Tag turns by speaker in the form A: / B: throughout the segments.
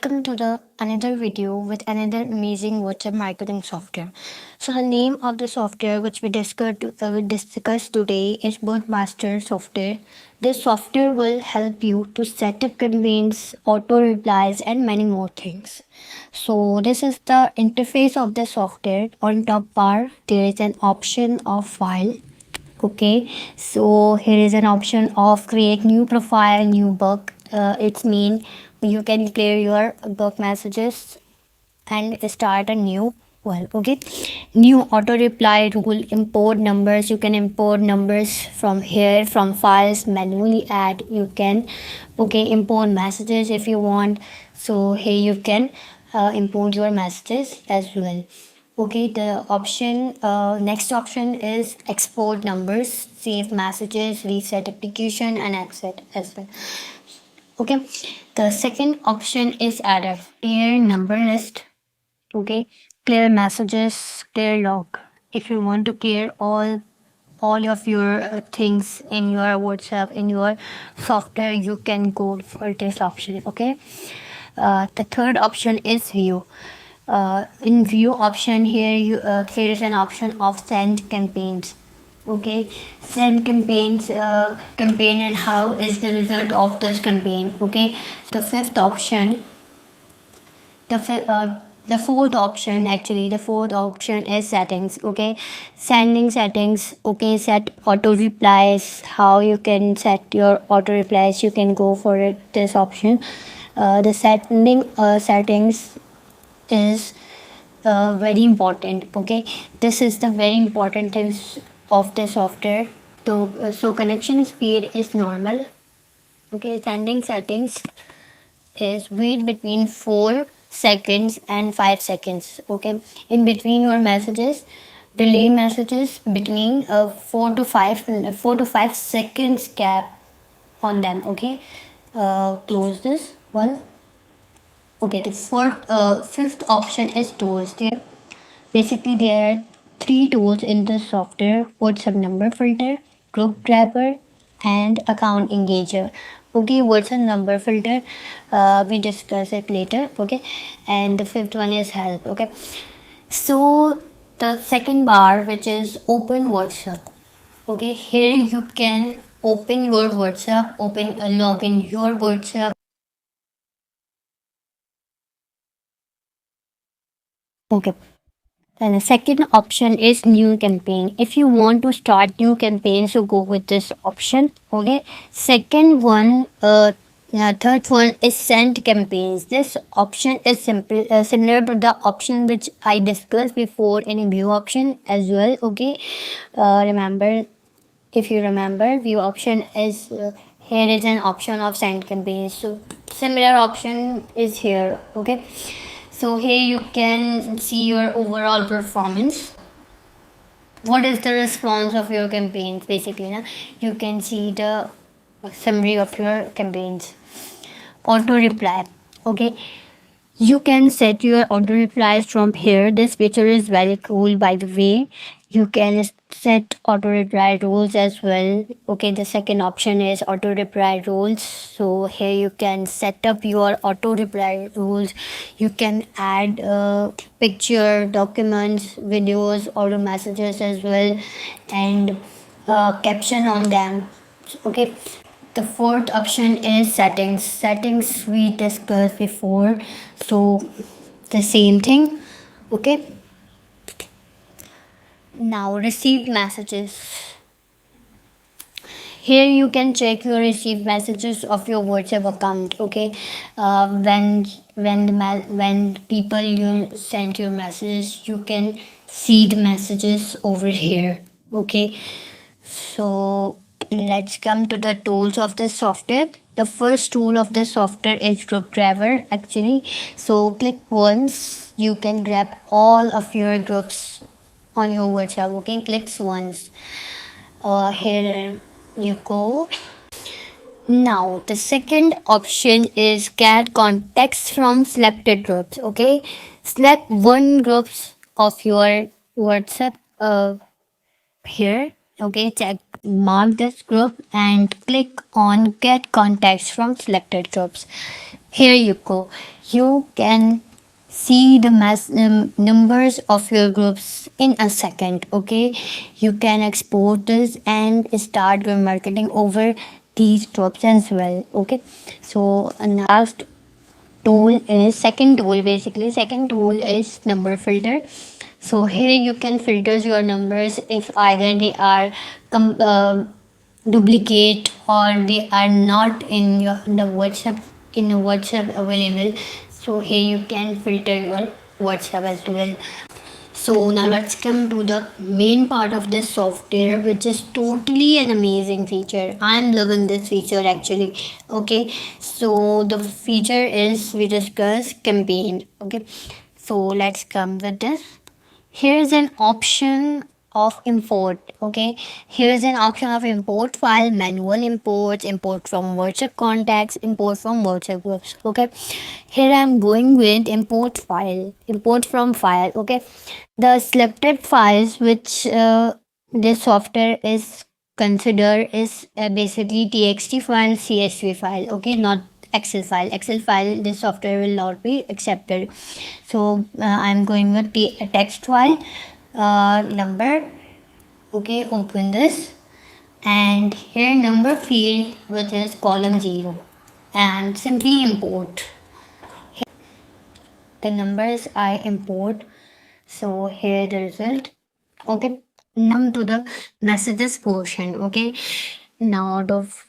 A: welcome to the another video with another amazing WhatsApp marketing software. So the name of the software which we discuss today is Bootmaster software. This software will help you to set up campaigns, auto replies, and many more things. So this is the interface of the software. On top bar, there is an option of file. Okay, so here is an option of create new profile, new book. It's mean you can clear your book messages and start a new well. Okay, new auto reply rule, import numbers. You can import numbers from here, from files, manually add. You can import messages if you want. So here you can import your messages as well. Okay, the option next option is export numbers, save messages, reset application, and exit as well. Okay, the second option is add a clear number list. Okay, clear messages, clear log. If you want to clear all of your things in your WhatsApp, in your software, you can go for this option. Okay, the third option is view. In view option here, here is an option of send campaigns. Okay, send campaigns, campaign and how is the result of this campaign. Okay, the fifth option, the fourth option, actually the fourth option is settings. Okay, sending settings. Okay, set auto replies. How you can set your auto replies, you can go for it, this option. The settings is very important. Okay, this is the very important things of the software. So connection speed is normal. Okay, sending settings is wait between 4 seconds and 5 seconds. Okay, in between your messages, delay messages between 4 to 5 seconds gap on them. Okay, close this one. Okay, the fifth option is tools. Basically, there are three tools in the software: WhatsApp number filter, group grabber, and account engager. Okay, WhatsApp number filter, we discuss it later. Okay, and the fifth one is help. Okay, so the second bar, which is open WhatsApp. Okay, here you can open your WhatsApp, log in your WhatsApp. Okay. And the second option is new campaign. If you want to start new campaigns, so go with this option. Okay. Second one, third one is send campaigns. This option is simple, similar to the option which I discussed before in view option as well. Okay. Remember, if you remember, view option is here is an option of send campaigns. So similar option is here. Okay, so here you can see your overall performance. What is the response of your campaigns? Basically, you can see the summary of your campaigns. Auto reply. Okay, you can set your auto replies from here. This feature is very cool, by the way. You can set auto reply rules as well. Okay, the second option is auto reply rules. So here you can set up your auto reply rules. You can add picture, documents, videos, auto messages as well, and caption on them. Okay, the fourth option is settings. Settings we discussed before, so the same thing. Okay, now received messages. Here you can check your received messages of your WhatsApp account. Okay, when people you send your messages, you can see the messages over here. Okay, so let's come to the tools of the software. The first tool of the software is group grabber, actually. So click once, you can grab all of your groups on your WhatsApp. Okay, clicks once. Here you go. Now the second option is get contacts from selected groups. Okay, select one groups of your WhatsApp here. Okay, check mark this group and click on get contacts from selected groups. Here you go. you can see the numbers of your groups in a second. Okay, you can export this and start your marketing over these groups as well. Okay, so last tool is second tool, basically second tool is number filter. So here you can filter your numbers if either they are duplicate or they are not in your the WhatsApp in the WhatsApp available. So here you can filter your WhatsApp as well. So now let's come to the main part of this software, which is totally an amazing feature. I'm loving this feature actually. Okay, so the feature is we discuss campaign. Okay, so let's come with this. Here's an option of import. Okay, here's an option of import file, manual imports, import from WhatsApp contacts, import from WhatsApp groups. Okay, here I'm going with import file, import from file. Okay, the selected files which this software is consider is basically txt file, csv file. Okay, not excel file. Excel file this software will not be accepted. So I'm going with the text file, number. Okay, open this, and here number field which is column 0, and simply import the numbers I import. So here the result. Okay, now to the messages portion. Okay, now out of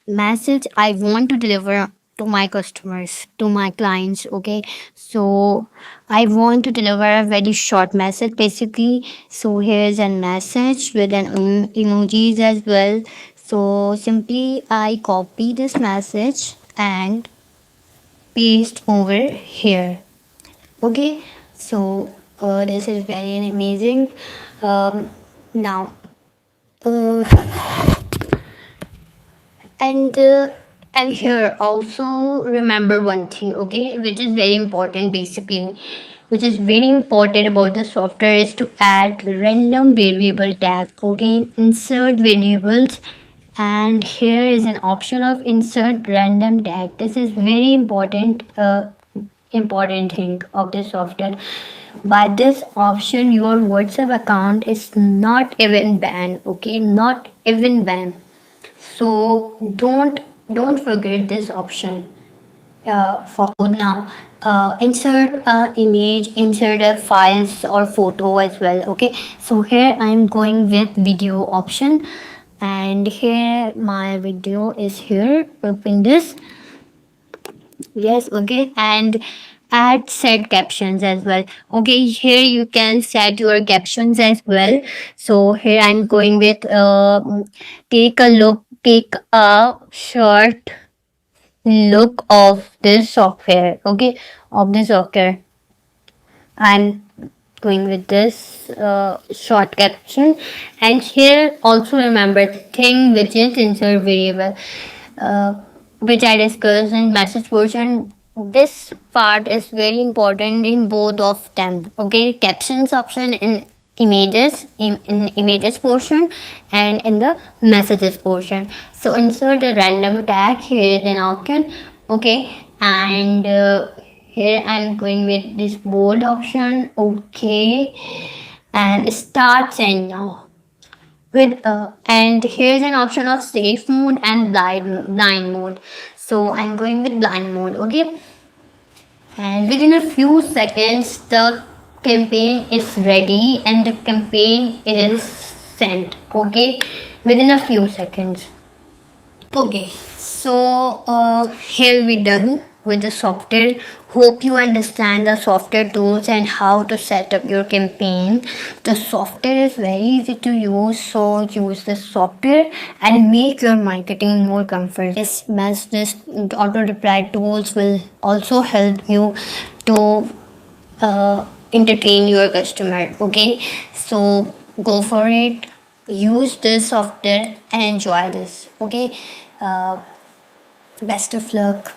A: message I want to deliver to my customers, to my clients. Okay, so I want to deliver a very short message basically. So here's a message with an emojis as well. So simply I copy this message and paste over here. Okay, so this is very amazing. Now, uh, and uh, and here also remember one thing, okay, which is very important basically, which is very important about the software is to add random variable tag. Okay, insert variables, and here is an option of insert random tag. This is very important. Important thing of this software. By this option, your WhatsApp account is not even banned. Okay, not even banned. So don't forget this option. For now, insert a image, insert a files or photo as well. Okay, so here I'm going with video option, and here my video is here. Open this. Yes, okay. And add set captions as well. Okay, here you can set your captions as well. So here I'm going with take a short look of this software. Okay, of this software. I'm going with this short caption, and here also remember thing which is insert variable, which I discussed in message portion. This part is very important in both of them. Okay, captions option in images in images portion and in the messages portion. So insert a random tag. Here is an option. Okay, and here I'm going with this bold option. Okay, and start send now with and here's an option of safe mode and blind mode. So I'm going with blind mode. Okay, and within a few seconds the campaign is ready and the campaign is sent. Okay, within a few seconds. Okay, so here we done with the software. Hope you understand the software tools and how to set up your campaign. The software is very easy to use, so use the software and make your marketing more comfortable. This auto reply tools will also help you to entertain your customer. Okay, so go for it, use this software and enjoy this. Okay, best of luck.